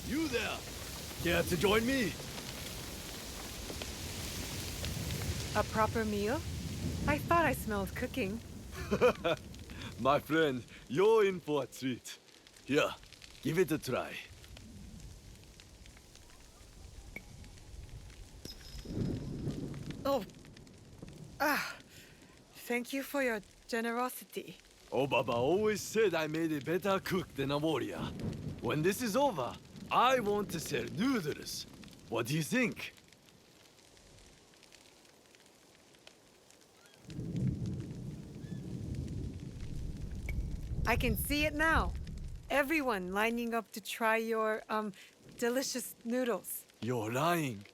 you there! Care to join me? A proper meal? I thought I smelled cooking. My friend, you're in for a treat. Here, give it a try. Oh. Ah. Thank you for your generosity. Obaba always said I made a better cook than a warrior. When this is over, I want to sell noodles. What do you think? I can see it now. Everyone lining up to try your, delicious noodles. You're lying.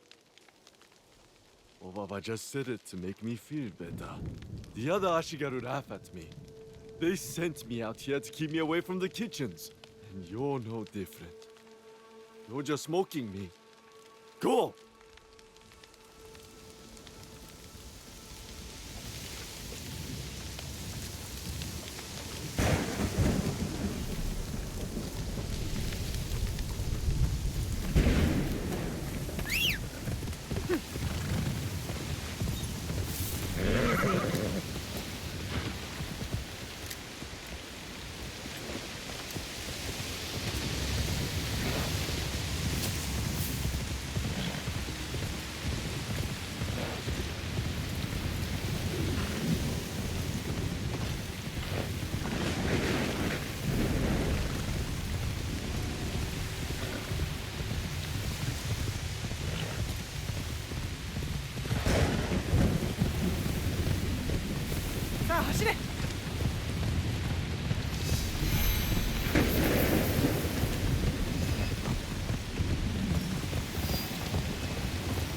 Obaba just said it to make me feel better. The other Ashigaru laugh at me. They sent me out here to keep me away from the kitchens. And you're no different. You're just mocking me. Go!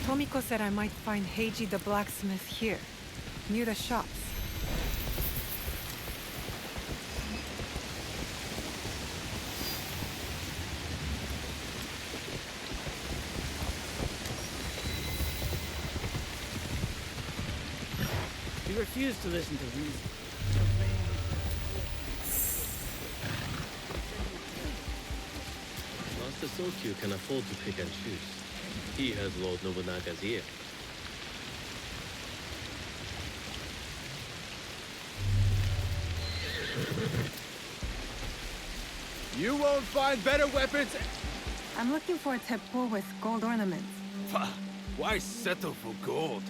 Tomiko said I might find Heiji the blacksmith here, near the shops. We refuse to listen to reason. Master Sokyu can afford to pick and choose. He has Lord Nobunaga's ear. You won't find better weapons. I'm looking for a teppo with gold ornaments. Why settle for gold?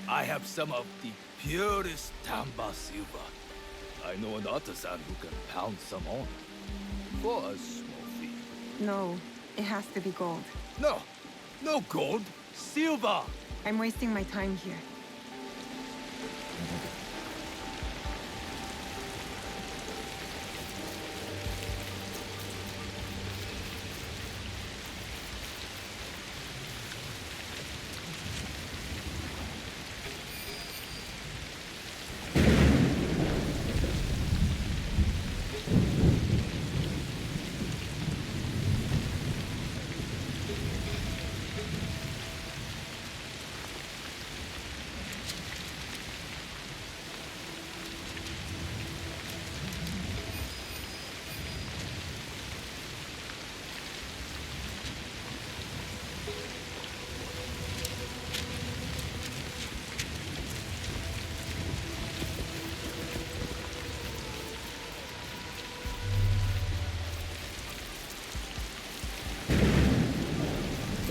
I have some of the purest Tamba silver. I know an artisan who can pound some on. For a small fee. No, it has to be gold. No, no gold. Silver. I'm wasting my time here.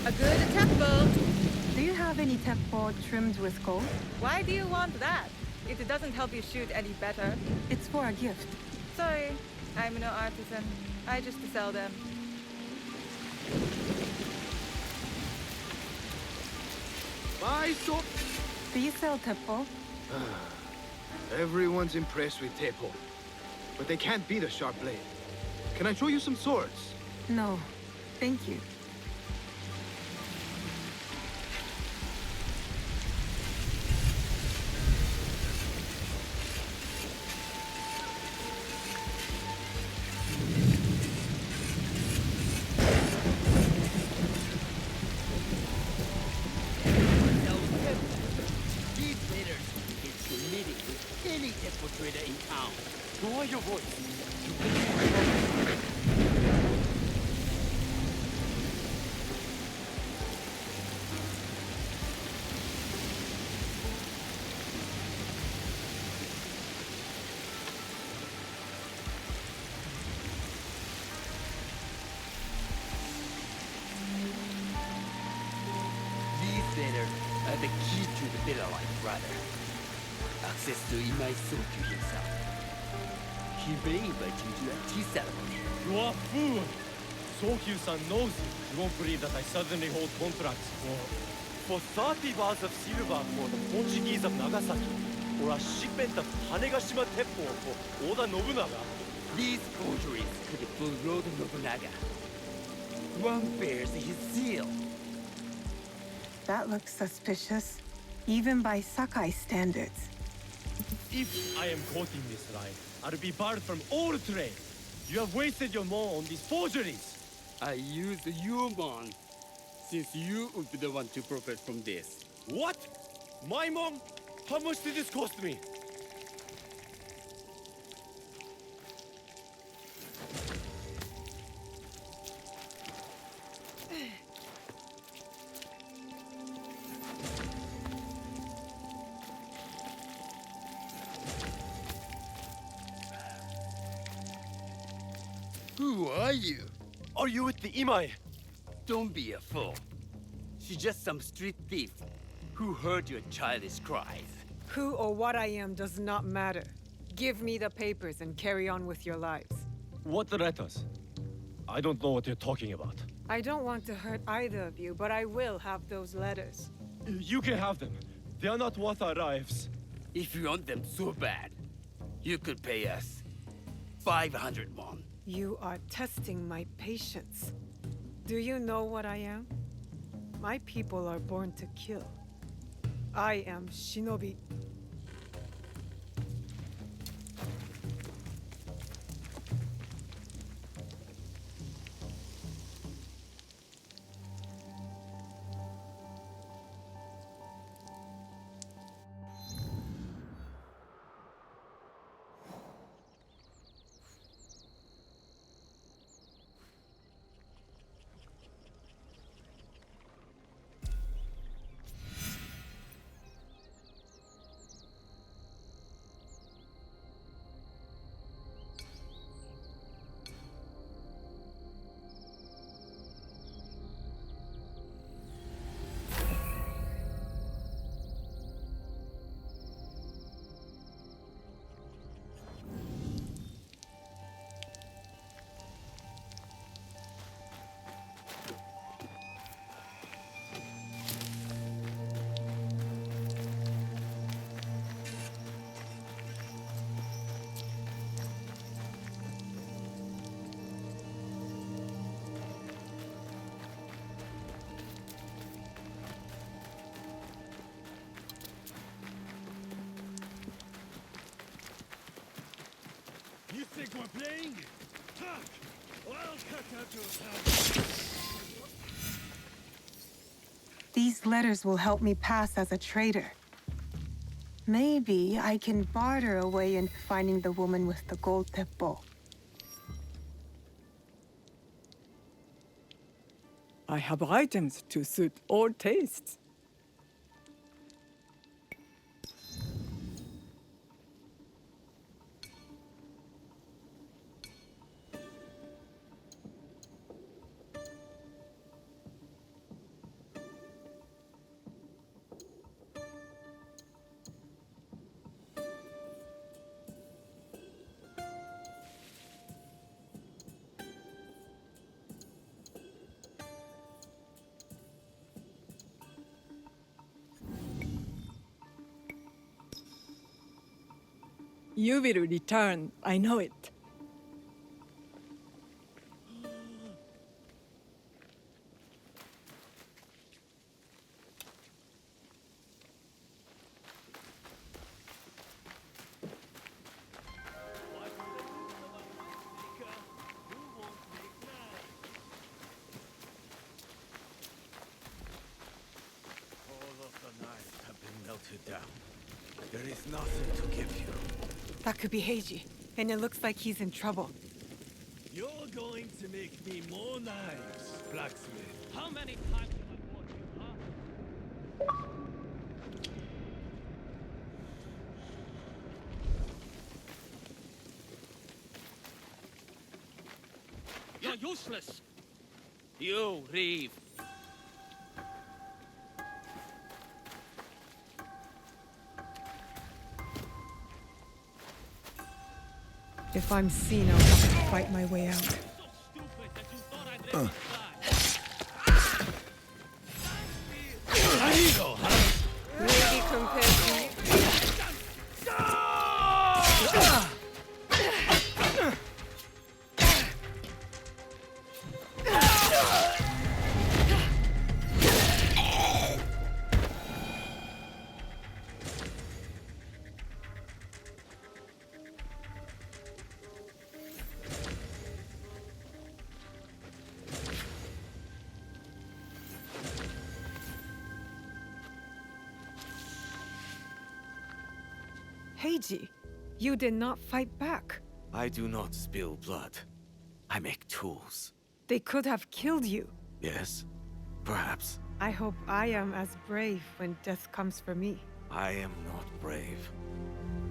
A good teppo. Do you have any teppo trimmed with gold? Why do you want that? It doesn't help you shoot any better. It's for a gift. Sorry, I'm no artisan. I just sell them. Buy so. Do you sell teppo? Everyone's impressed with Teppo, but they can't beat a sharp blade. Can I show you some swords? No, thank you. These raiders get committed with any temple trader in town. Lower your voice. the key to the better life, brother. Access to Imai Sokyu himself. He may invite you to a tea ceremony. You are fool! Sokyu-san knows you. You won't believe that I suddenly hold contracts for 30 bars of silver for the Portuguese of Nagasaki, or a shipment of Hanegashima Teppo for Oda Nobunaga. These forgeries could fool Lord Nobunaga. One bears his seal. That looks suspicious, even by Sakai standards. If I am quoting this right, I'll be barred from all trade. You have wasted your mon on these forgeries. I use your mon, since you would be the one to profit from this. What? My mon? How much did this cost me? Who are you? Are you with the Imai? Don't be a fool. She's just some street thief who heard your childish cries. Who or what I am does not matter. Give me the papers and carry on with your lives. What letters? I don't know what you're talking about. I don't want to hurt either of you, but I will have those letters. You can have them. They are not worth our lives. If you want them so bad, you could pay us 500 won. You are testing my patience. Do you know what I am? My people are born to kill. I am Shinobi. You think we're playing? Talk! Or I'll cut out your head. These letters will help me pass as a trader. Maybe I can barter a way into finding the woman with the gold teppo. I have items to suit all tastes. You will return, I know it. All of the knives have been melted down. There is nothing to give you. That could be Heiji, and it looks like he's in trouble. You're going to make me more knives, blacksmith. How many times have I warned you, huh? You're useless! You leave. If I'm seen, I'll have to fight my way out. Maybe compared to you. Heiji, you did not fight back. I do not spill blood. I make tools. They could have killed you. Yes, perhaps. I hope I am as brave when death comes for me. I am not brave.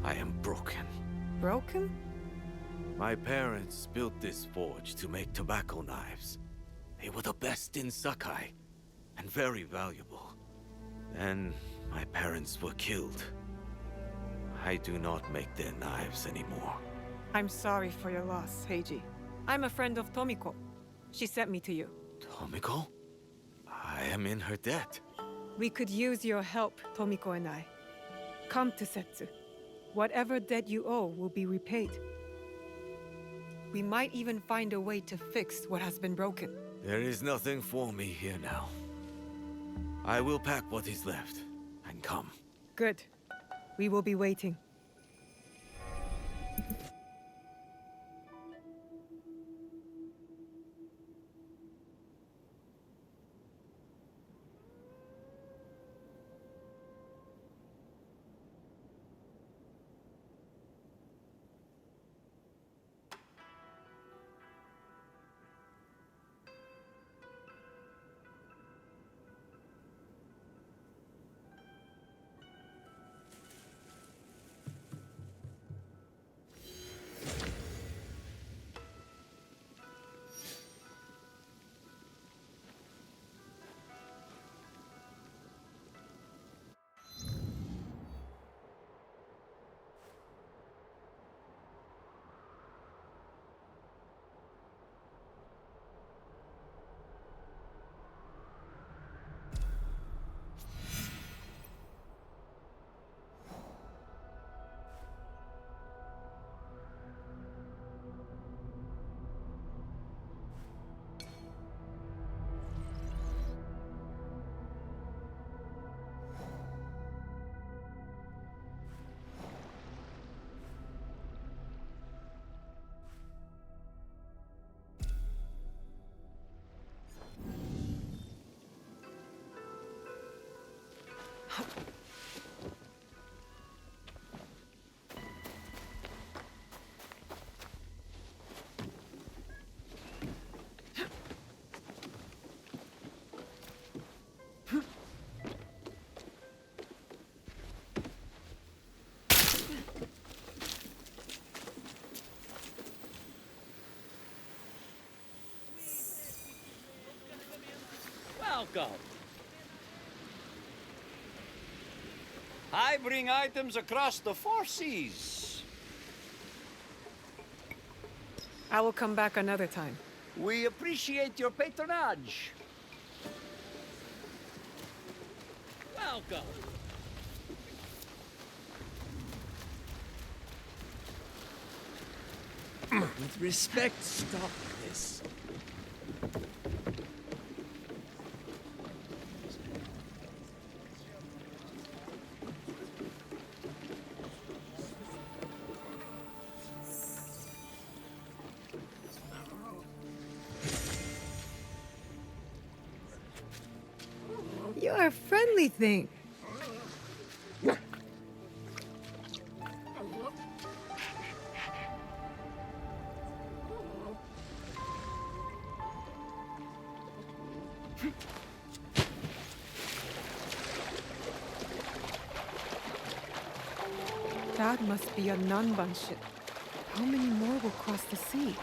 I am broken. Broken? My parents built this forge to make tobacco knives. They were the best in Sakai, and very valuable. Then my parents were killed. I do not make their knives anymore. I'm sorry for your loss, Heiji. I'm a friend of Tomiko. She sent me to you. Tomiko? I am in her debt. We could use your help, Tomiko and I. Come to Setsu. Whatever debt you owe will be repaid. We might even find a way to fix what has been broken. There is nothing for me here now. I will pack what is left and come. Good. We will be waiting. Welcome. I bring items across the 4 seas. I will come back another time. We appreciate your patronage. Welcome. With respect, stop this. You're a friendly thing. That must be a Nanban ship. How many more will cross the sea?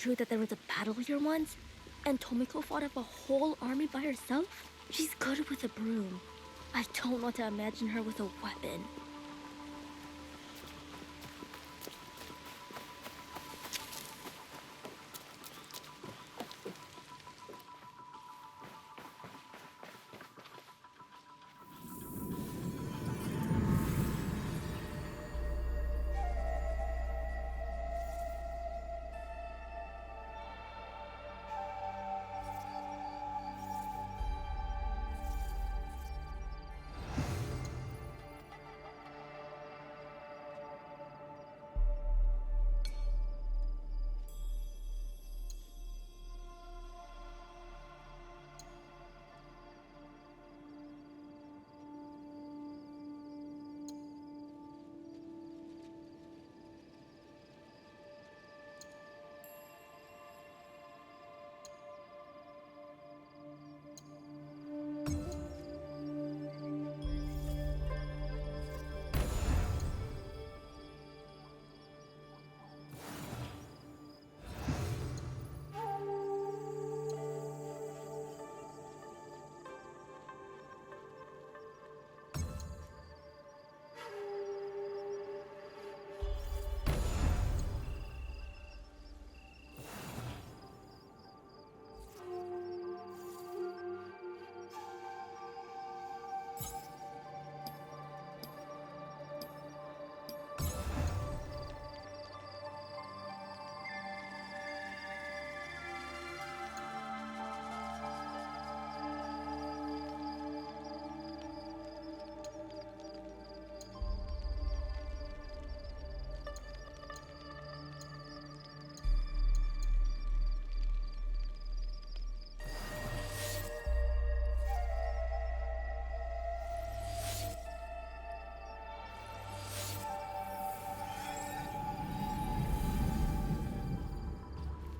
true that there was a battle here once? And Tomiko fought off a whole army by herself? She's good with a broom. I don't want to imagine her with a weapon.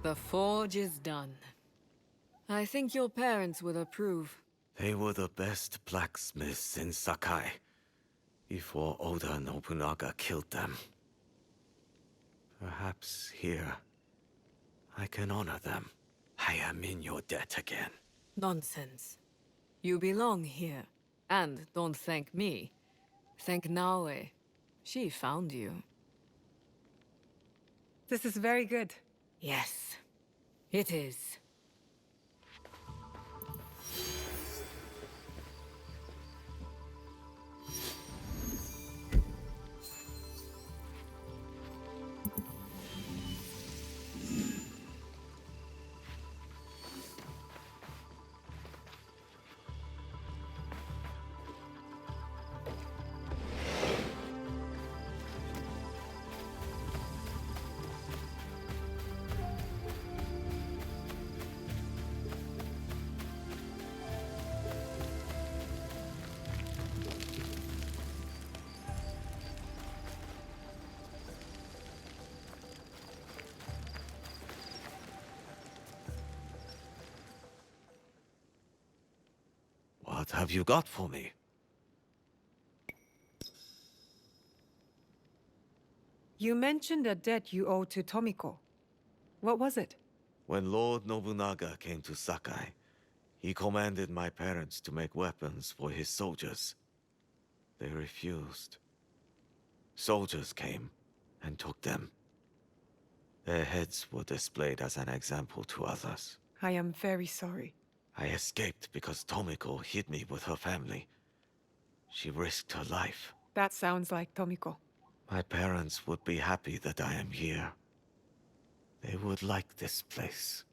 The forge is done. I think your parents will approve. They were the best blacksmiths in Sakai before Oda Nobunaga killed them. Perhaps here I can honor them. I am in your debt again. Nonsense. You belong here. And don't thank me. Thank Naoe. She found you. This is very good. Yes, it is. What have you got for me? You mentioned a debt you owe to Tomiko. What was it? When Lord Nobunaga came to Sakai, he commanded my parents to make weapons for his soldiers. They refused. Soldiers came and took them. Their heads were displayed as an example to others. I am very sorry. I escaped because Tomiko hid me with her family. She risked her life. That sounds like Tomiko. My parents would be happy that I am here. They would like this place.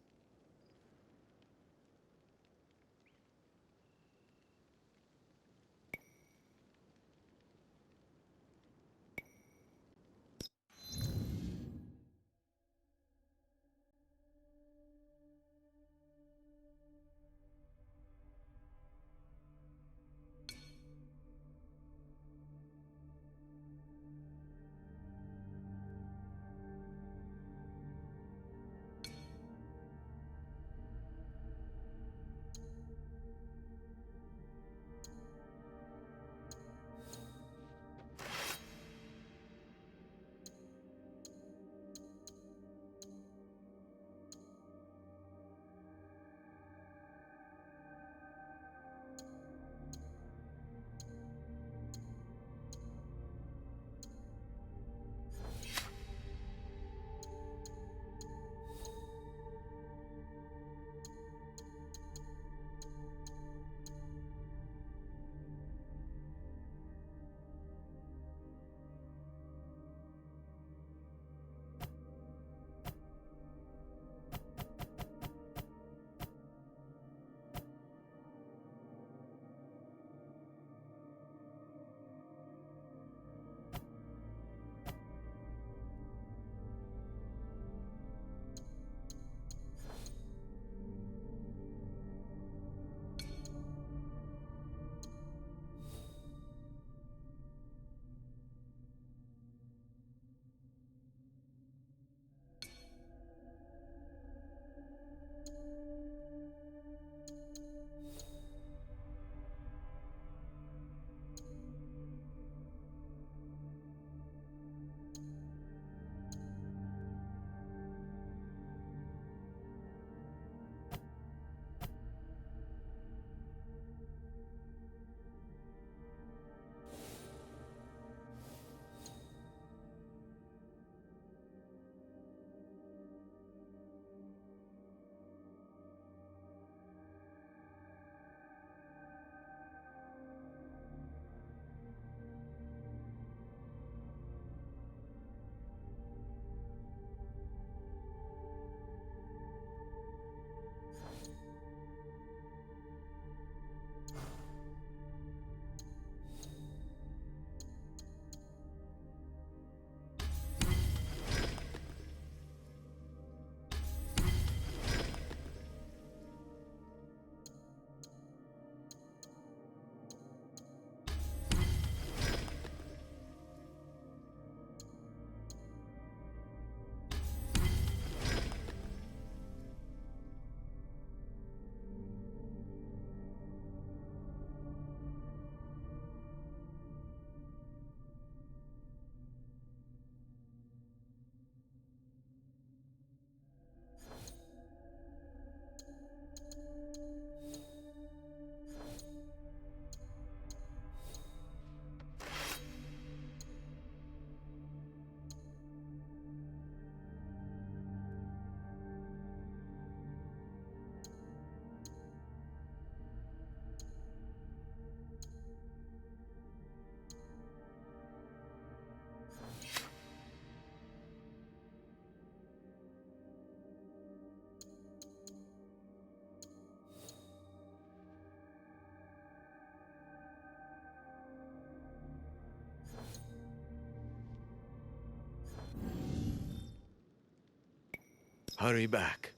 Hurry back.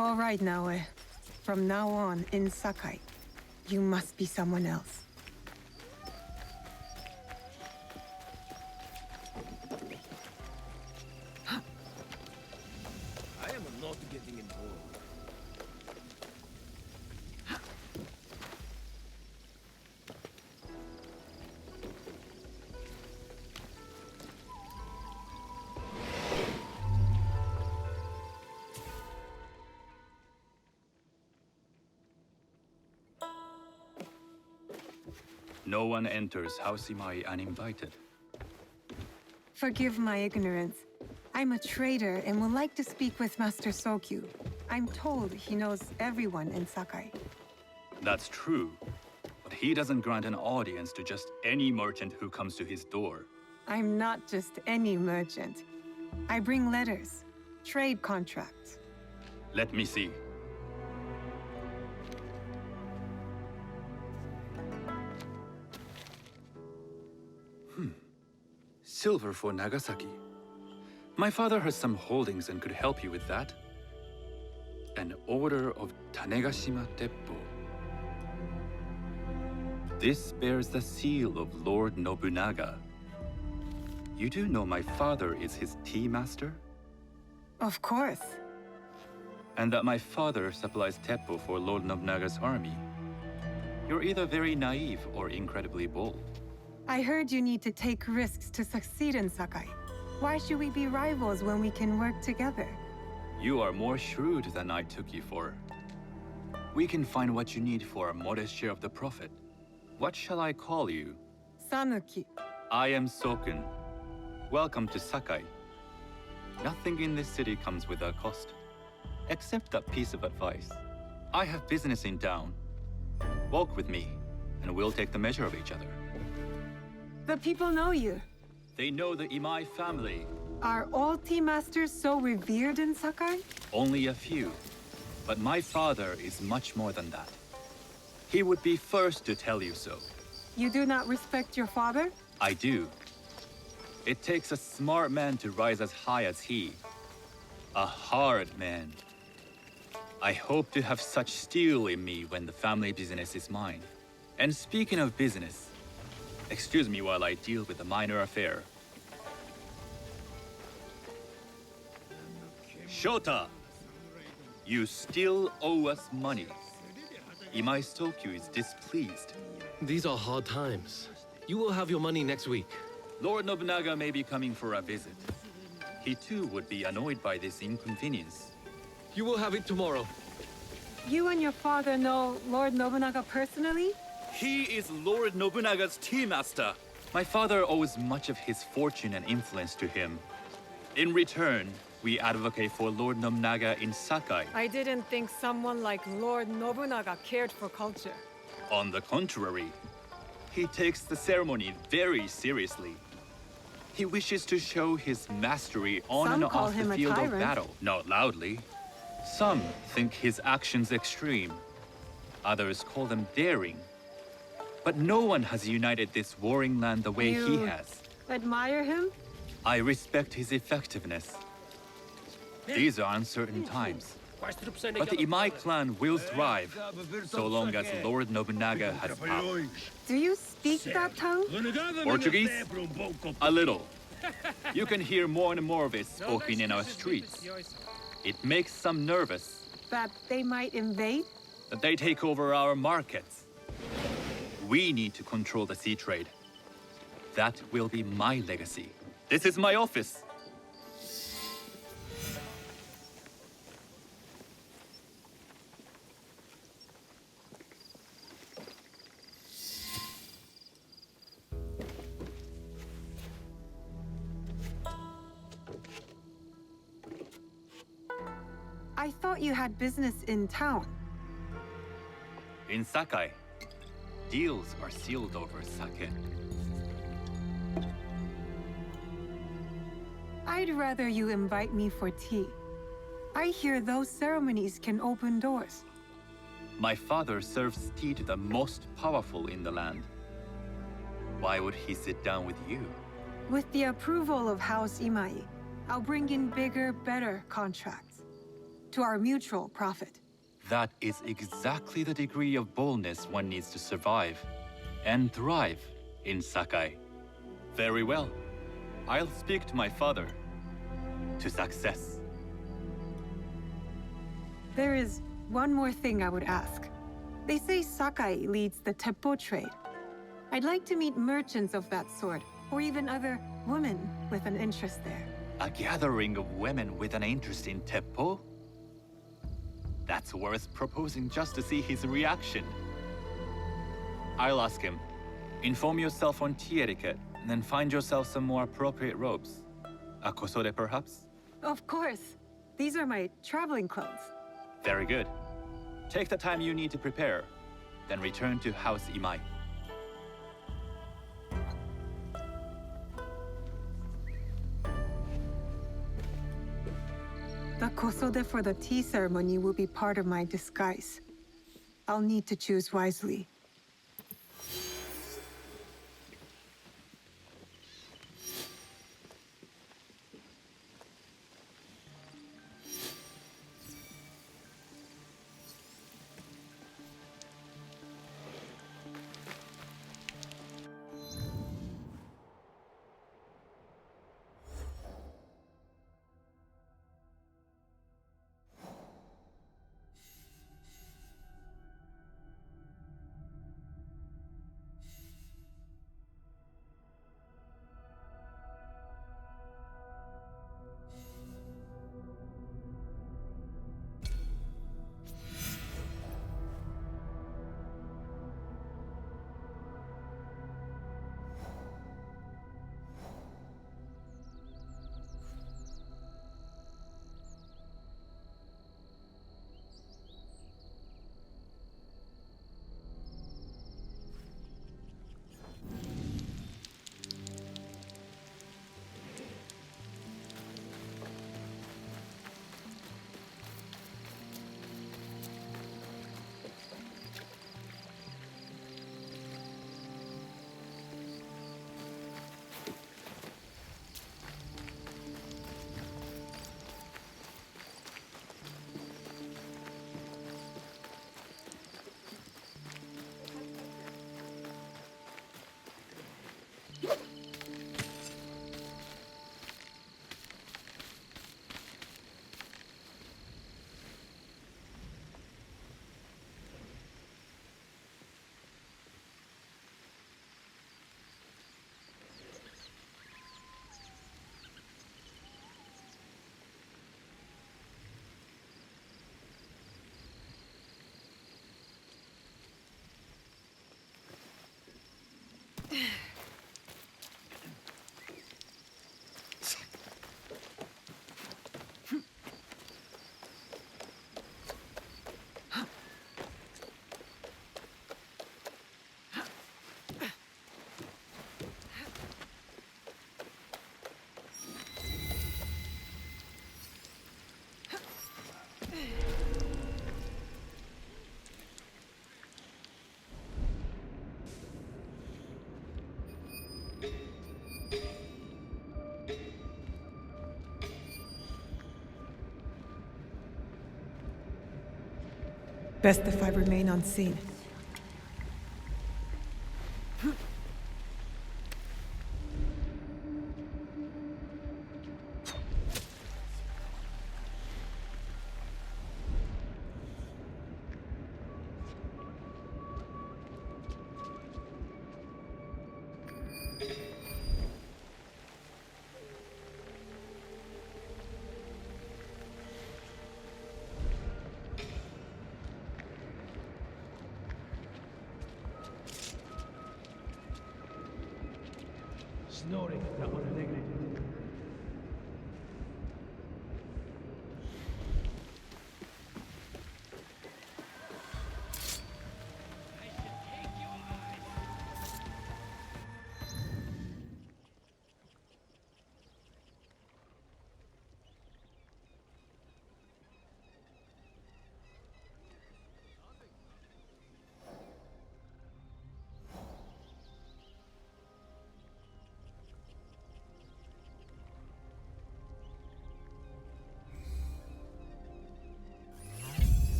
All right, Naoe. From now on, in Sakai, you must be someone else. I am not getting involved. No one enters House Imai uninvited. Forgive my ignorance. I'm a trader and would like to speak with Master Sokyu. I'm told he knows everyone in Sakai. That's true, but he doesn't grant an audience to just any merchant who comes to his door. I'm not just any merchant. I bring letters, trade contracts. Let me see. Silver for Nagasaki. My father has some holdings and could help you with that. An order of Tanegashima Teppo. This bears the seal of Lord Nobunaga. You do know my father is his tea master? Of course. And that my father supplies teppo for Lord Nobunaga's army. You're either very naive or incredibly bold. I heard you need to take risks to succeed in Sakai. Why should we be rivals when we can work together? You are more shrewd than I took you for. We can find what you need for a modest share of the profit. What shall I call you? Sanuki. I am Sokun. Welcome to Sakai. Nothing in this city comes without cost. Except that piece of advice. I have business in town. Walk with me, and we'll take the measure of each other. The people know you. They know the Imai family. Are all tea masters so revered in Sakai? Only a few. But my father is much more than that. He would be first to tell you so. You do not respect your father? I do. It takes a smart man to rise as high as he. A hard man. I hope to have such steel in me when the family business is mine. And speaking of business, excuse me while I deal with a minor affair. Shota! You still owe us money. Imai Sokyu is displeased. These are hard times. You will have your money next week. Lord Nobunaga may be coming for a visit. He too would be annoyed by this inconvenience. You will have it tomorrow. You and your father know Lord Nobunaga personally? He is Lord Nobunaga's tea master. My father owes much of his fortune and influence to him. In return, we advocate for Lord Nobunaga in Sakai. I didn't think someone like Lord Nobunaga cared for culture. On the contrary, he takes the ceremony very seriously. He wishes to show his mastery on Some and call off the him a field of tyrant. battle. Not loudly. Some think his actions extreme. Others call them daring. But no one has united this warring land the way he You has. admire him? I respect his effectiveness. These are uncertain times. But the Imai clan will thrive, so long as Lord Nobunaga has power. Do you speak that tongue? Portuguese? A little. You can hear more and more of it spoken in our streets. It makes some nervous That they might invade? that they take over our markets. We need to control the sea trade. That will be my legacy. This is my office. I thought you had business in town. In Sakai, deals are sealed over sake. I'd rather you invite me for tea. I hear those ceremonies can open doors. My father serves tea to the most powerful in the land. Why would he sit down with you? With the approval of House Imai, I'll bring in bigger, better contracts. To our mutual profit. That is exactly the degree of boldness one needs to survive and thrive in Sakai. Very well. I'll speak to my father. To success. There is one more thing I would ask. They say Sakai leads the teppo trade. I'd like to meet merchants of that sort, or even other women with an interest there. A gathering of women with an interest in teppo? That's worth proposing just to see his reaction. I'll ask him. Inform yourself on tea etiquette, and then find yourself some more appropriate robes. A kosode, perhaps? Of course. These are my traveling clothes. Very good. Take the time you need to prepare, then return to House Imai. The kosode for the tea ceremony will be part of my disguise. I'll need to choose wisely. Best if I remain unseen. Snoring the unregulated.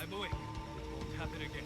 I'm awake. Tap it again.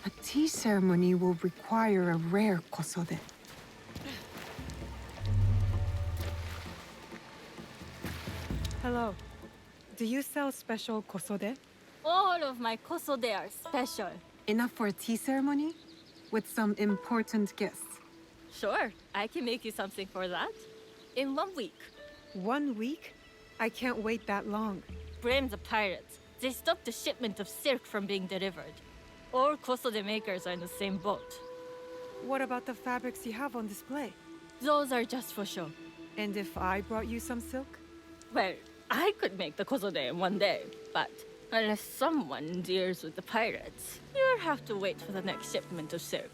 A tea ceremony will require a rare kosode. Hello. Do you sell special kosode? All of my kosode are special. Enough for a tea ceremony? With some important guests. Sure, I can make you something for that. In 1 week. 1 week? I can't wait that long. Blame the pirates. They stopped the shipment of silk from being delivered. All kosode makers are in the same boat. What about the fabrics you have on display? Those are just for show. And if I brought you some silk? Well, I could make the kosode in 1 day, but unless someone deals with the pirates, you'll have to wait for the next shipment of silk.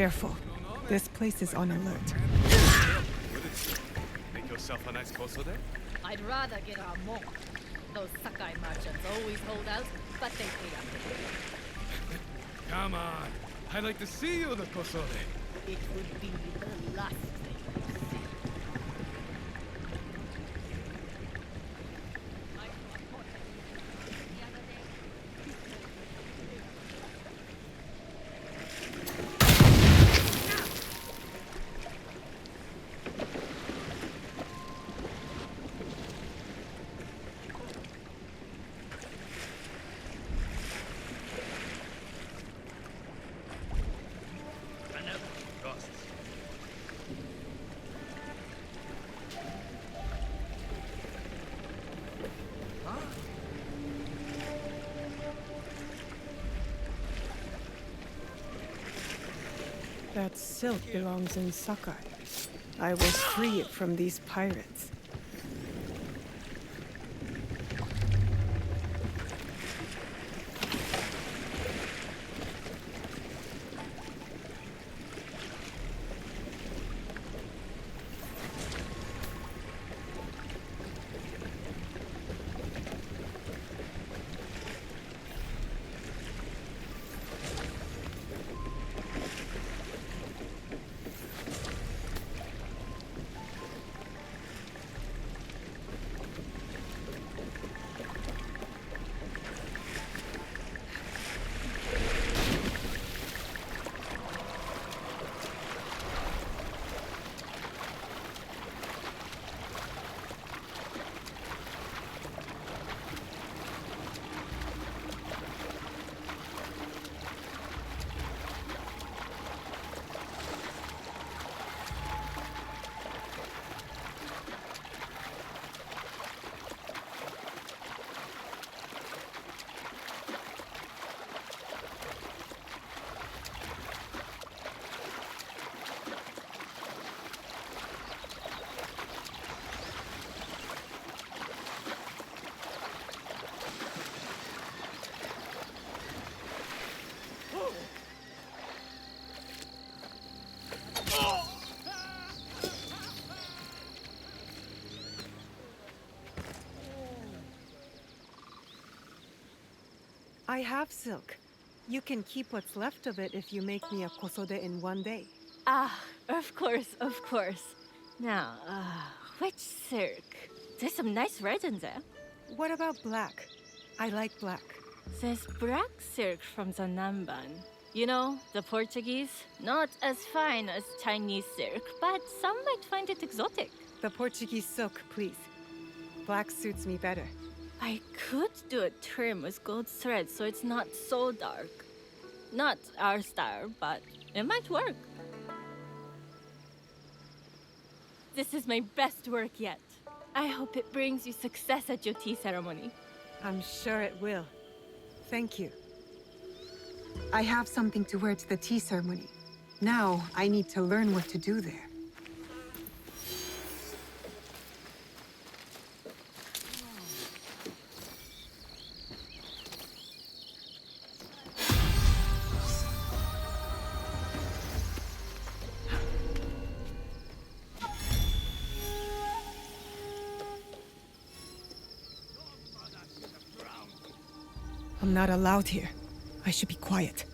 careful. This place is on alert. Make yourself a nice kosode? I'd rather get our more. Those Sakai merchants always hold out, but they pay up. Come on. I'd like to see you the kosode. It would be the last thing you see. That silk belongs in Sakai. I will free it from these pirates. I have silk. You can keep what's left of it if you make me a kosode in one day. Ah, of course, of course. Now, which silk? There's some nice red in there. What about black? I like black. There's black silk from the Namban. You know, the Portuguese. Not as fine as Chinese silk, but some might find it exotic. The Portuguese silk, please. Black suits me better. I could do a trim with gold thread so it's not so dark. Not our style, but it might work. This is my best work yet. I hope it brings you success at your tea ceremony. I'm sure it will. Thank you. I have something to wear to the tea ceremony. Now, I need to learn what to do there. I'm not allowed here. I should be quiet.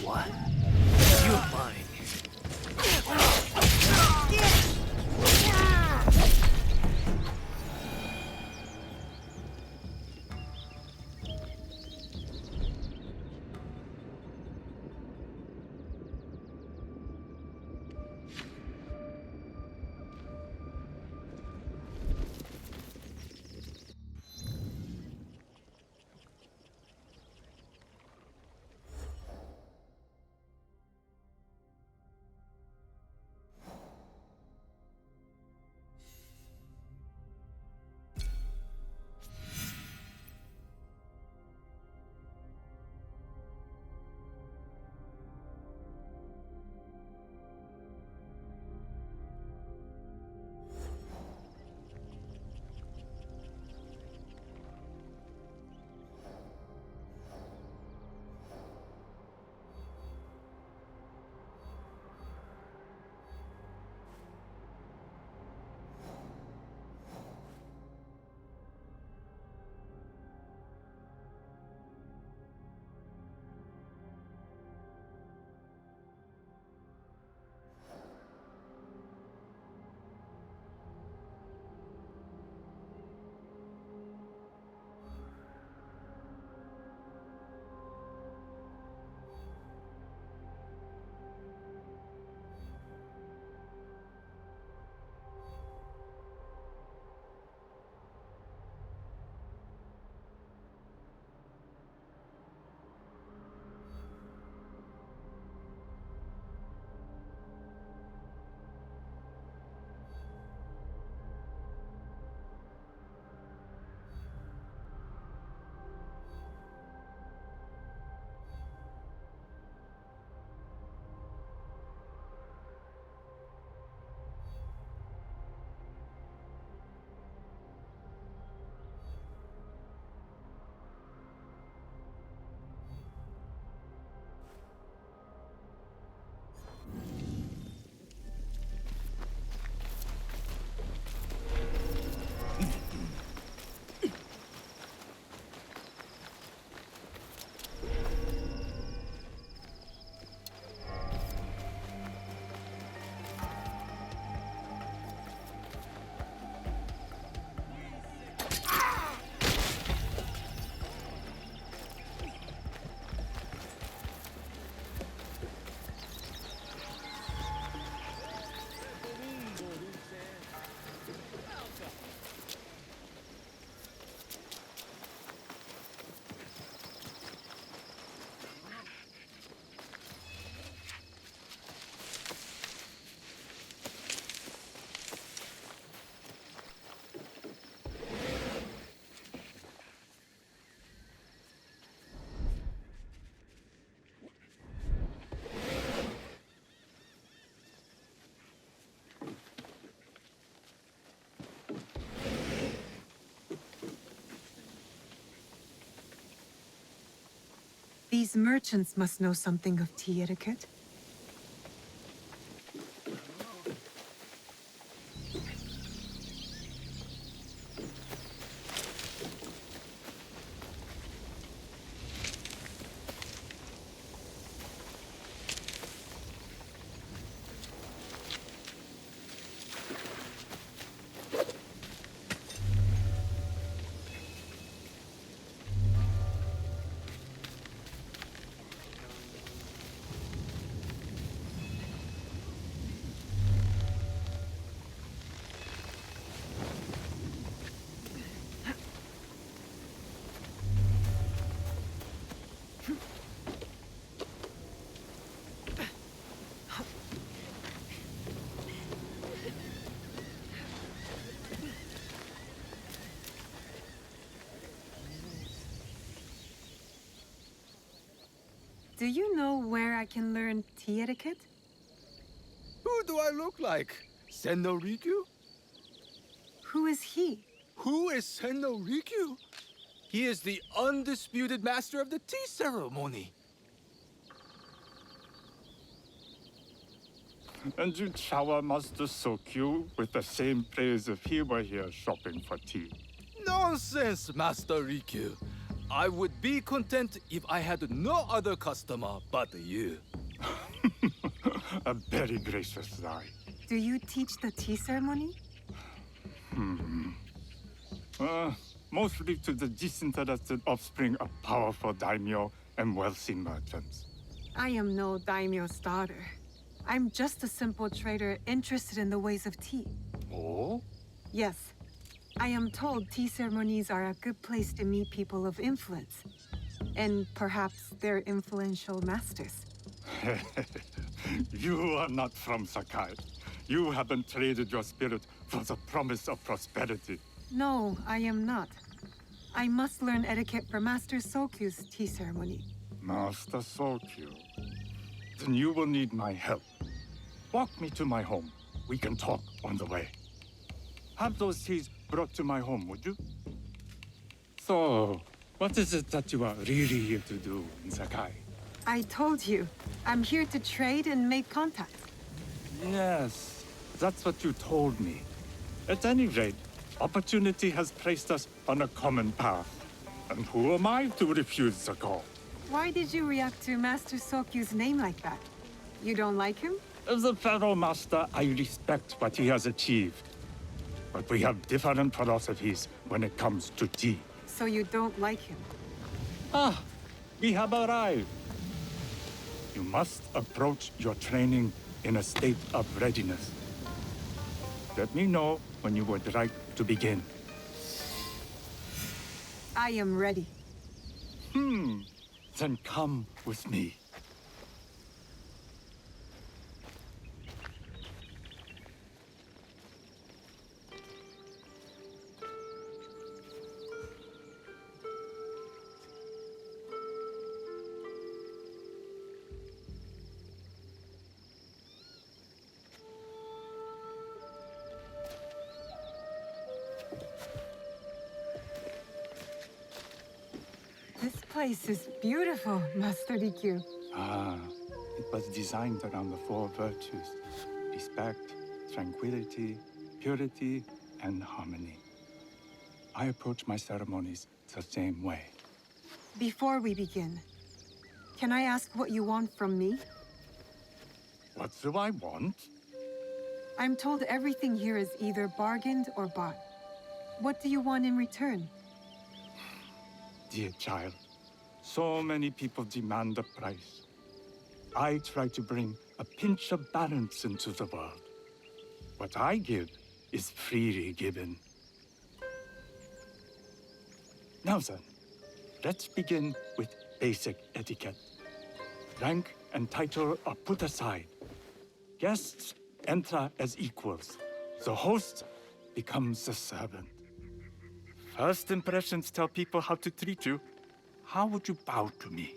What? You're mine. These merchants must know something of tea etiquette. Do you know where I can learn tea etiquette? Who do I look like? Senno Rikyu? Who is he? Who is Senno Rikyu? He is the undisputed master of the tea ceremony. And you shower Master Sokyu with the same praise if he were here shopping for tea. Nonsense, Master Rikyu. I would be content if I had no other customer but you. A very gracious lie. Do you teach the tea ceremony? Mostly to the disinterested offspring of powerful daimyo and wealthy merchants. I am no daimyo's daughter. I'm just a simple trader interested in the ways of tea. Oh? Yes. I am told tea ceremonies are a good place to meet people of influence. And perhaps their influential masters. You are not from Sakai. You haven't traded your spirit for the promise of prosperity. No, I am not. I must learn etiquette for Master Sokyu's tea ceremony. Master Sokyu. Then you will need my help. Walk me to my home. We can talk on the way. Have those teas brought to my home, would you? So, what is it that you are really here to do in Sakai? I told you, I'm here to trade and make contacts. Yes, that's what you told me. At any rate, opportunity has placed us on a common path. And who am I to refuse the call? Why did you react to Master Sokyu's name like that? You don't like him? As a Pharaoh Master, I respect what he has achieved. But we have different philosophies when it comes to tea. So you don't like him? Ah, we have arrived. You must approach your training in a state of readiness. Let me know when you would like to begin. I am ready. Then come with me. This place is beautiful, Master Rikyu. Ah, it was designed around the four virtues: respect, tranquility, purity, and harmony. I approach my ceremonies the same way. Before we begin, can I ask what you want from me? What do I want? I'm told everything here is either bargained or bought. What do you want in return? Dear child, so many people demand a price. I try to bring a pinch of balance into the world. What I give is freely given. Now then, let's begin with basic etiquette. Rank and title are put aside. Guests enter as equals. The host becomes the servant. First impressions tell people how to treat you. How would you bow to me?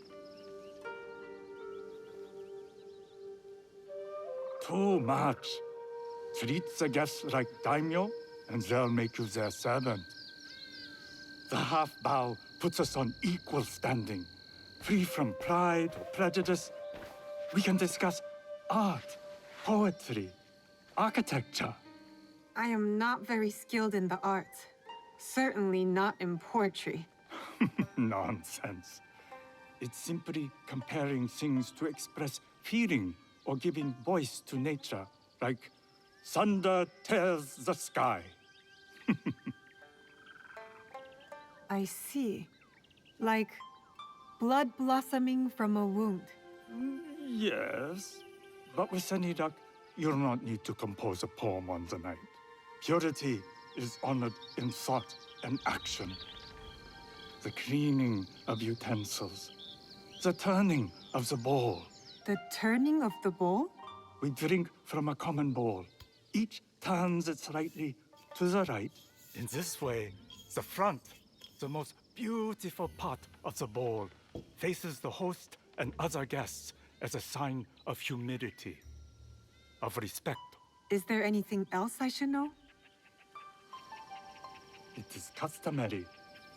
Too much. Treat the guests like daimyo, and they'll make you their servant. The half bow puts us on equal standing. free from pride or prejudice. We can discuss art, poetry, architecture. I am not very skilled in the arts. Certainly not in poetry. Nonsense. It's simply comparing things to express feeling or giving voice to nature, like thunder tears the sky. I see. Like blood blossoming from a wound. Yes, but with any luck, you'll not need to compose a poem on the night. Purity is honored in thought and action. The cleaning of utensils, the turning of the bowl. The turning of the bowl? We drink from a common bowl. Each turns it slightly to the right. In this way, the front, the most beautiful part of the bowl, faces the host and other guests as a sign of humility, of respect. Is there anything else I should know? It is customary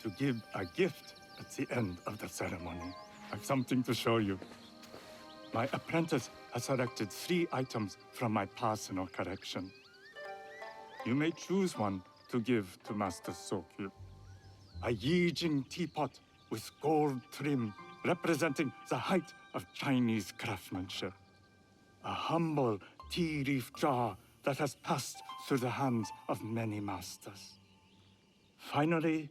to give a gift at the end of the ceremony. I've something to show you. My apprentice has selected 3 items from my personal collection. You may choose one to give to Master Sokyu. A Yijing teapot with gold trim representing the height of Chinese craftsmanship. A humble tea leaf jar that has passed through the hands of many masters. Finally,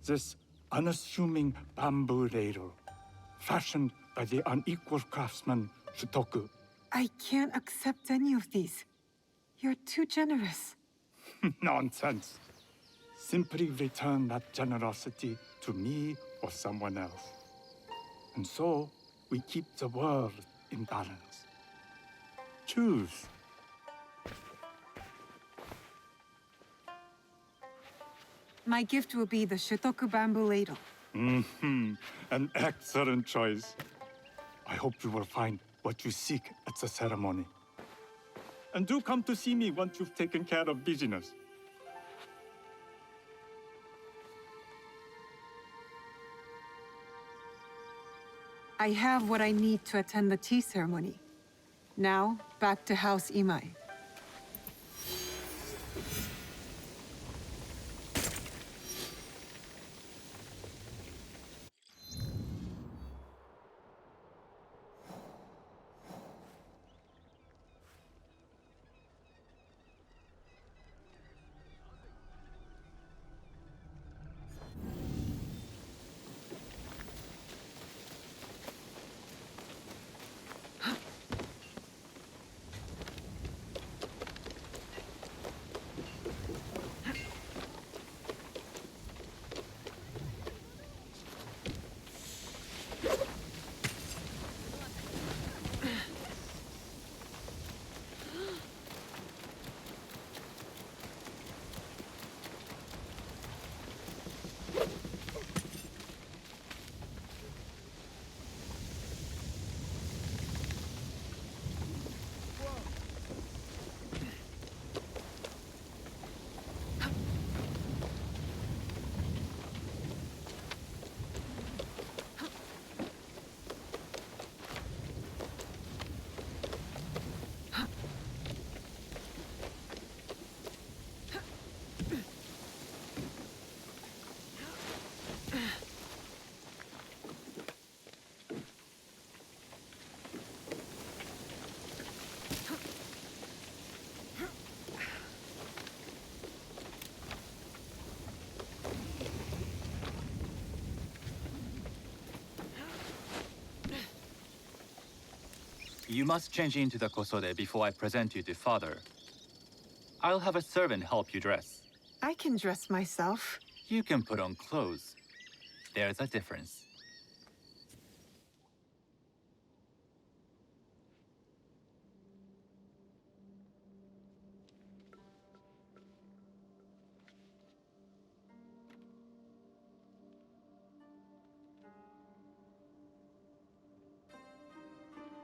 this unassuming bamboo ladle, fashioned by the unequal craftsman Shutoku. I can't accept any of these. You're too generous. Nonsense. Simply return that generosity to me or someone else. And so, we keep the world in balance. Choose. My gift will be the Shutoku bamboo ladle. An excellent choice. I hope you will find what you seek at the ceremony. And do come to see me once you've taken care of business. I have what I need to attend the tea ceremony. Now, back to House Imai. You must change into the kosode before I present you to father. I'll have a servant help you dress. I can dress myself. You can put on clothes. There's a difference.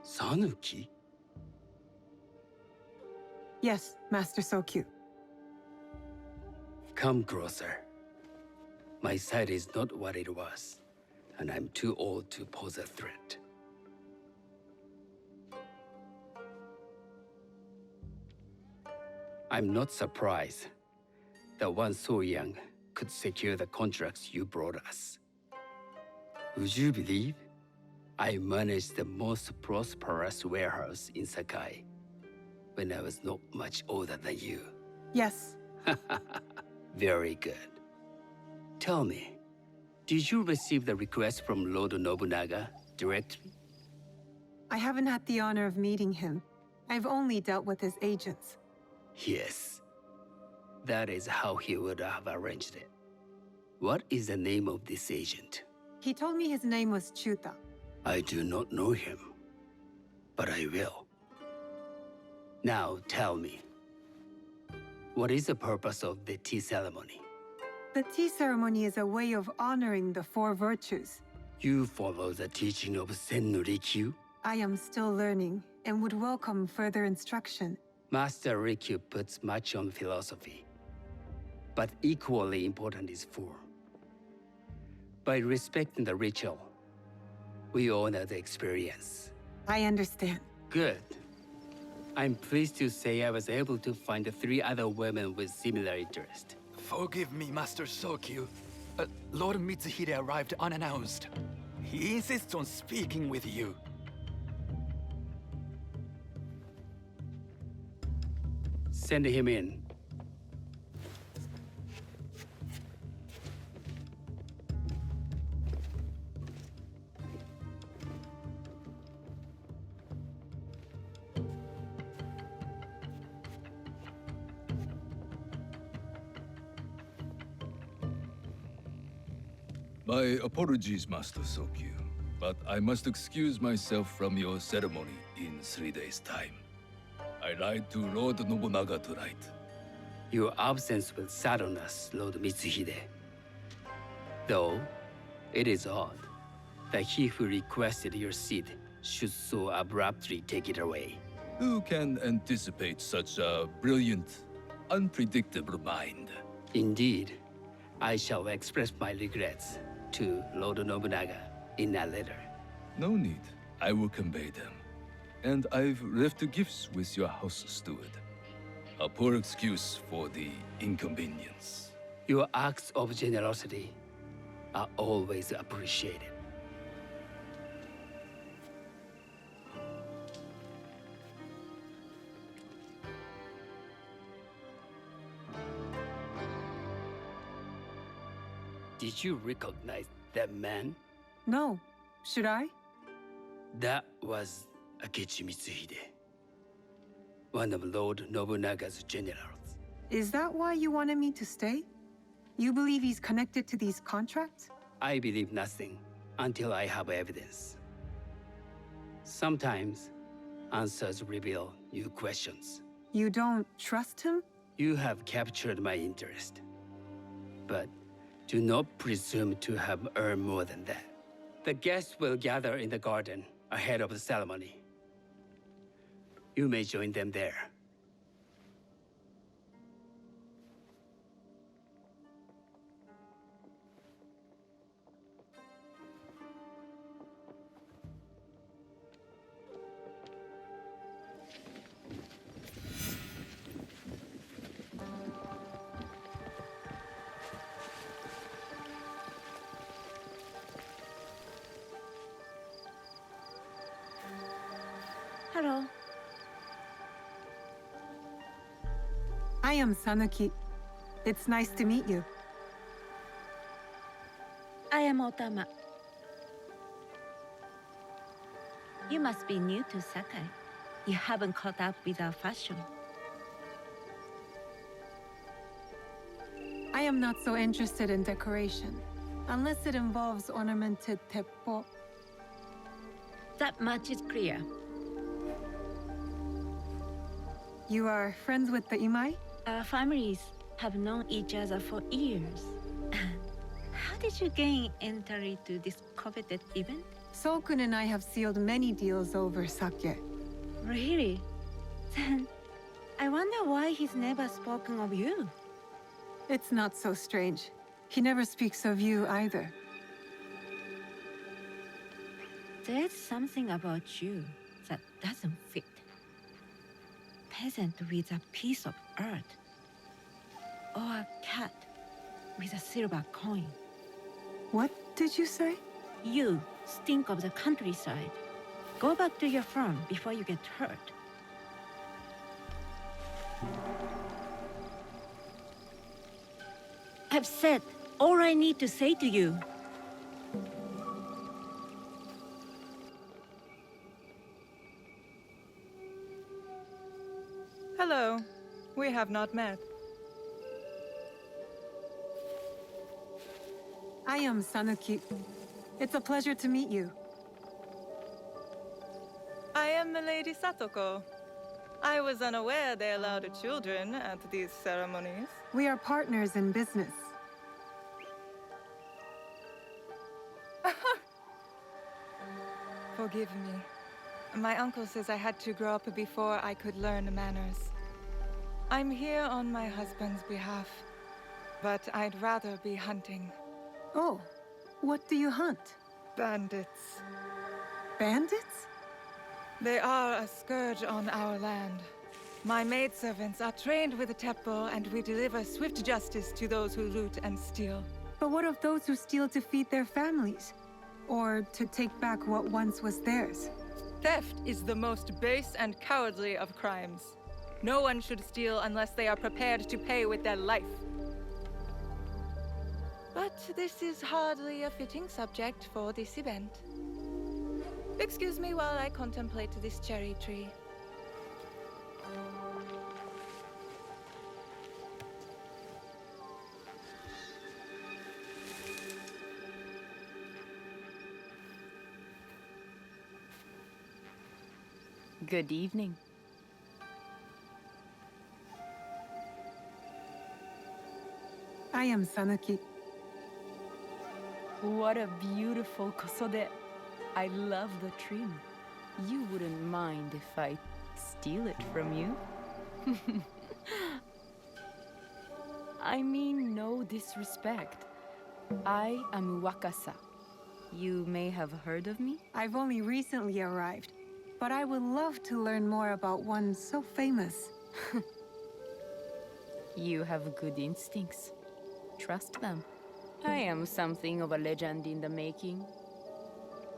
Sanuki? Yes, Master Sokyu. Come closer. My sight is not what it was. and I'm too old to pose a threat. I'm not surprised that one so young could secure the contracts you brought us. Would you believe I managed the most prosperous warehouse in Sakai when I was not much older than you? Yes. Very good. Tell me, did you receive the request from Lord Nobunaga directly? I haven't had the honor of meeting him. I've only dealt with his agents. Yes. That is how he would have arranged it. What is the name of this agent? He told me his name was Chuta. I do not know him, but I will. Now tell me, what is the purpose of the tea ceremony? The tea ceremony is a way of honoring the four virtues. You follow the teaching of Sen no Rikyu? I am still learning and would welcome further instruction. Master Rikyu puts much on philosophy, but equally important is form. By respecting the ritual, we honor the experience. I understand. Good. I'm pleased to say I was able to find 3 other women with similar interest. Forgive me, Master Sokyu. Lord Mitsuhide arrived unannounced. He insists on speaking with you. Send him in. My apologies, Master Sokyu, but I must excuse myself from your ceremony in 3 days' time. I lied to Lord Nobunaga tonight. Your absence will sadden us, Lord Mitsuhide. Though, it is odd that he who requested your seat should so abruptly take it away. Who can anticipate such a brilliant, unpredictable mind? Indeed, I shall express my regrets to Lord Nobunaga in a letter. No need. I will convey them. And I've left the gifts with your house steward. A poor excuse for the inconvenience. Your acts of generosity are always appreciated. Did you recognize that man? No. Should I? That was Akechi Mitsuhide, one of Lord Nobunaga's generals. Is that why you wanted me to stay? You believe he's connected to these contracts? I believe nothing until I have evidence. Sometimes, answers reveal new questions. You don't trust him? You have captured my interest. But do not presume to have earned more than that. The guests will gather in the garden ahead of the ceremony. You may join them there. Hello. I am Sanuki. It's nice to meet you. I am Otama. You must be new to Sakai. You haven't caught up with our fashion. I am not so interested in decoration, unless it involves ornamented teppo. That much is clear. You are friends with the Imai? Our families have known each other for years. How did you gain entry to this coveted event? Sokun and I have sealed many deals over sake. Really? Then I wonder why he's never spoken of you. It's not so strange. He never speaks of you either. said something about you that doesn't fit. Peasant with a piece of earth. Or a cat with a silver coin. What did you say? You stink of the countryside. Go back to your farm before you get hurt. I've said all I need to say to you. Hello. We have not met. I am Sanuki. It's a pleasure to meet you. I am Milady Satoko. I was unaware they allowed children at these ceremonies. We are partners in business. Forgive me. My uncle says I had to grow up before I could learn manners. I'm here on my husband's behalf, but I'd rather be hunting. Oh, what do you hunt? Bandits. Bandits? They are a scourge on our land. My maidservants are trained with the Teppo, and we deliver swift justice to those who loot and steal. But what of those who steal to feed their families? Or to take back what once was theirs? Theft is the most base and cowardly of crimes. No one should steal unless they are prepared to pay with their life. But this is hardly a fitting subject for this event. Excuse me while I contemplate this cherry tree. Good evening. I am Sanuki. What a beautiful kosode. I love the trim. You wouldn't mind if I steal it from you? I mean no disrespect. I am Wakasa. You may have heard of me? I've only recently arrived, but I would love to learn more about one so famous. You have good instincts. Trust them. I am something of a legend in the making.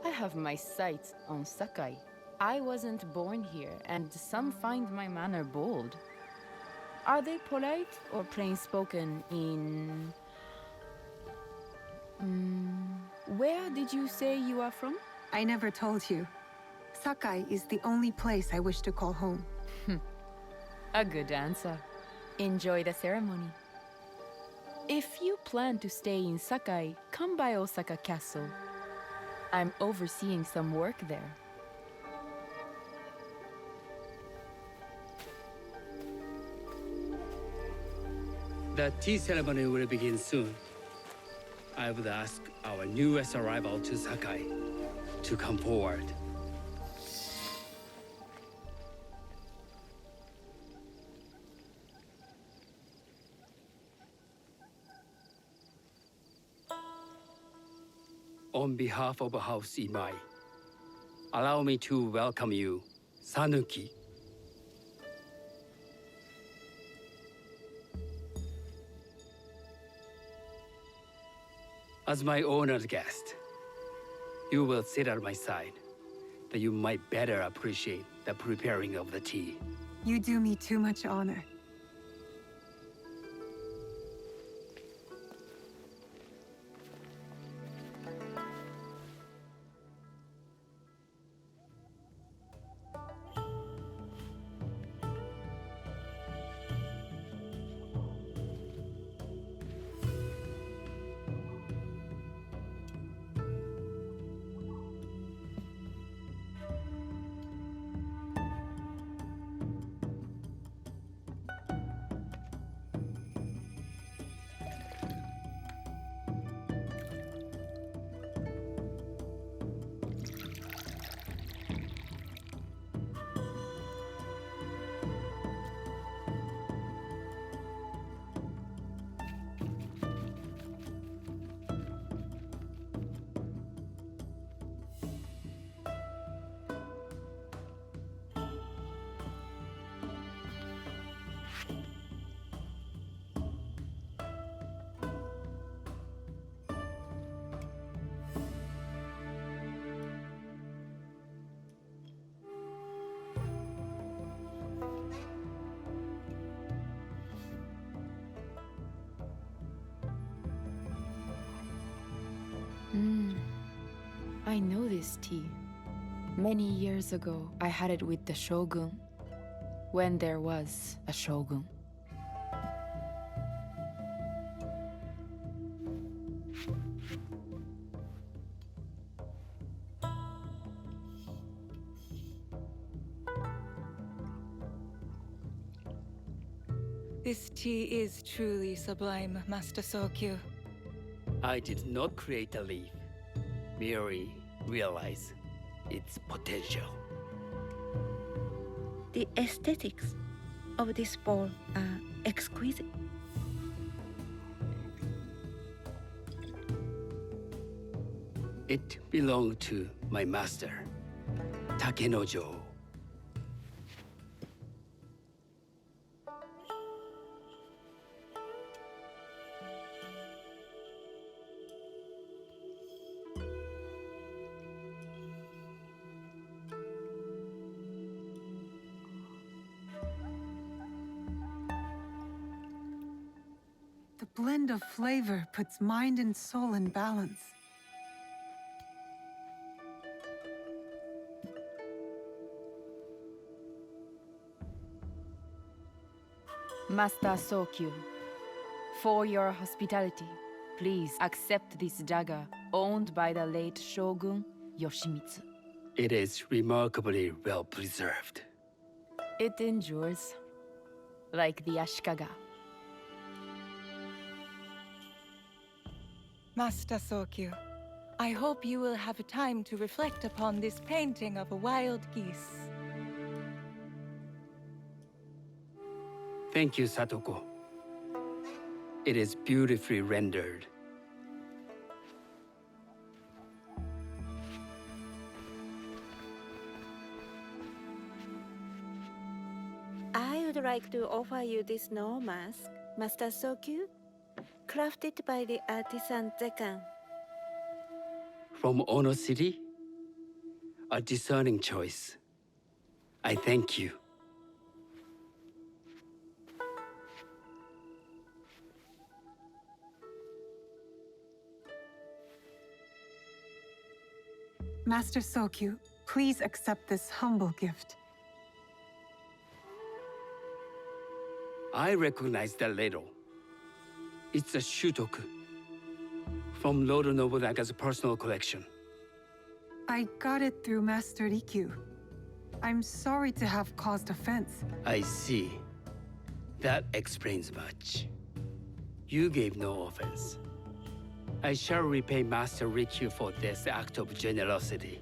I have my sights on Sakai. I wasn't born here, and some find my manner bold. Are they polite or plain-spoken in... Where did you say you are from? I never told you. Sakai is the only place I wish to call home. A good answer. Enjoy the ceremony. If you plan to stay in Sakai, come by Osaka Castle. I'm overseeing some work there. The tea ceremony will begin soon. I would ask our newest arrival to Sakai to come forward. On behalf of House Imai, allow me to welcome you, Sanuki. As my honored guest, you will sit at my side, that you might better appreciate the preparing of the tea. You do me too much honor. I know this tea. Many years ago, I had it with the Shogun. When there was a Shogun. This tea is truly sublime, Master Sokyu. I did not create a leaf, merely realize its potential. The aesthetics of this bowl are exquisite. It belonged to my master, Takenojo. The blend of flavor puts mind and soul in balance. Master Sokyu, for your hospitality, please accept this dagger owned by the late Shogun Yoshimitsu. It is remarkably well preserved. It endures, like the Ashikaga. Master Sokyu, I hope you will have time to reflect upon this painting of a wild geese. Thank you, Satoko. It is beautifully rendered. I would like to offer you this snow mask, Master Sokyu, crafted by the artisan Zekan. From Ono City? A discerning choice. I thank you. Master Sokyu, please accept this humble gift. I recognize the ladle. It's a shutoku from Lord Nobunaga's personal collection. I got it through Master Rikyu. I'm sorry to have caused offense. I see. That explains much. You gave no offense. I shall repay Master Rikyu for this act of generosity.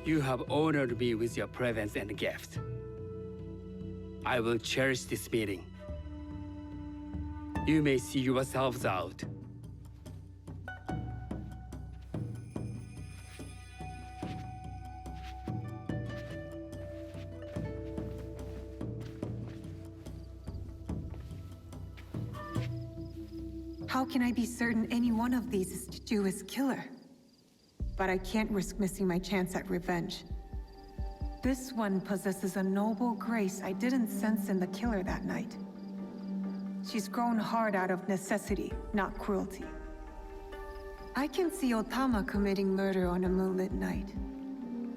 You have honored me with your presence and gift. I will cherish this meeting. You may see yourselves out. How can I be certain any one of these is Chichiu's killer? But I can't risk missing my chance at revenge. This one possesses a noble grace I didn't sense in the killer that night. She's grown hard out of necessity, not cruelty. I can see Otama committing murder on a moonlit night.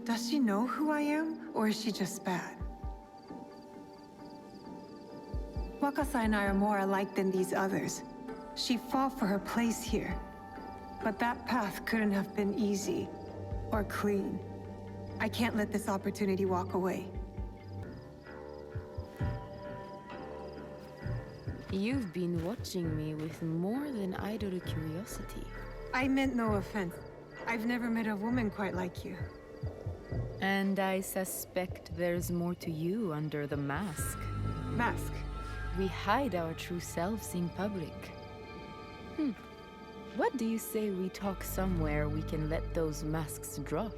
Does she know who I am, or is she just bad? Wakasa and I are more alike than these others. She fought for her place here. But that path couldn't have been easy or clean. I can't let this opportunity walk away. You've been watching me with more than idle curiosity. I meant no offense. I've never met a woman quite like you. And I suspect there's more to you under the mask. Mask? We hide our true selves in public. What do you say we talk somewhere we can let those masks drop?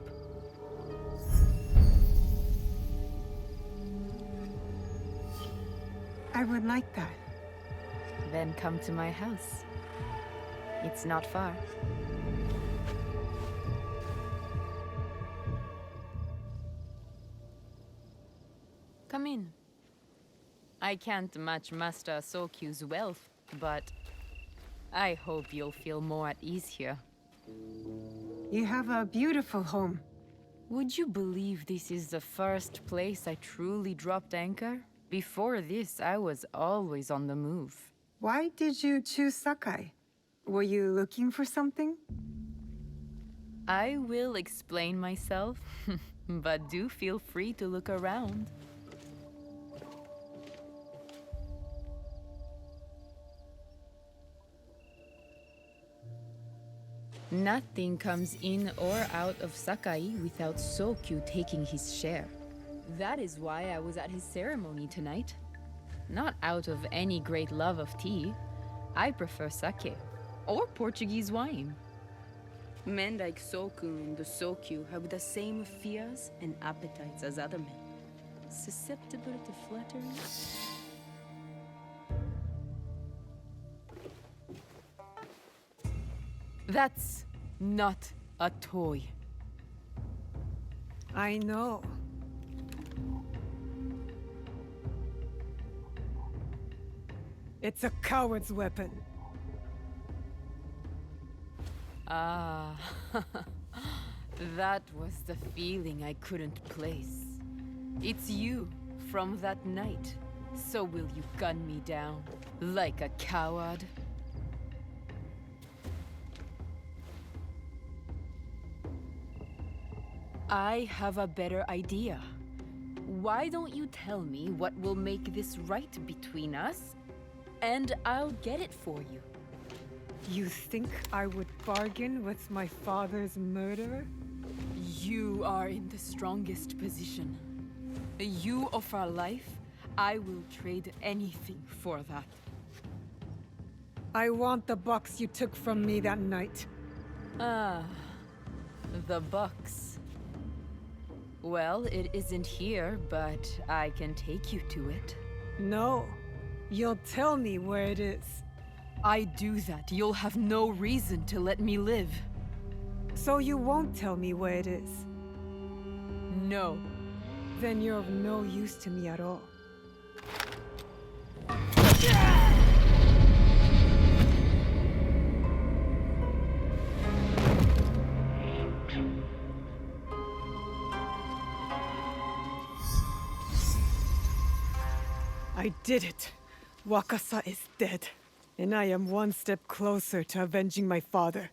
I would like that. Then come to my house. It's not far. Come in. I can't match Master Sokyu's wealth, but I hope you'll feel more at ease here. You have a beautiful home. Would you believe this is the first place I truly dropped anchor? Before this, I was always on the move. Why did you choose Sakai? Were you looking for something? I will explain myself, but do feel free to look around. Nothing comes in or out of Sakai without Sokyu taking his share. That is why I was at his ceremony tonight. Not out of any great love of tea. I prefer sake, or Portuguese wine. Men like Sokun and the Sokyu have the same fears and appetites as other men. Susceptible to flattery. That's not a toy. I know. It's a coward's weapon. Ah, that was the feeling I couldn't place. It's you from that night. So will you gun me down like a coward? I have a better idea. Why don't you tell me what will make this right between us, and I'll get it for you. You think I would bargain with my father's murderer? You are in the strongest position. You offer life, I will trade anything for that. I want the box you took from me that night. Ah, the box. Well, it isn't here, but I can take you to it. No. You'll tell me where it is. I do that, you'll have no reason to let me live. So you won't tell me where it is? No. Then you're of no use to me at all. I did it. Wakasa is dead, and I am one step closer to avenging my father.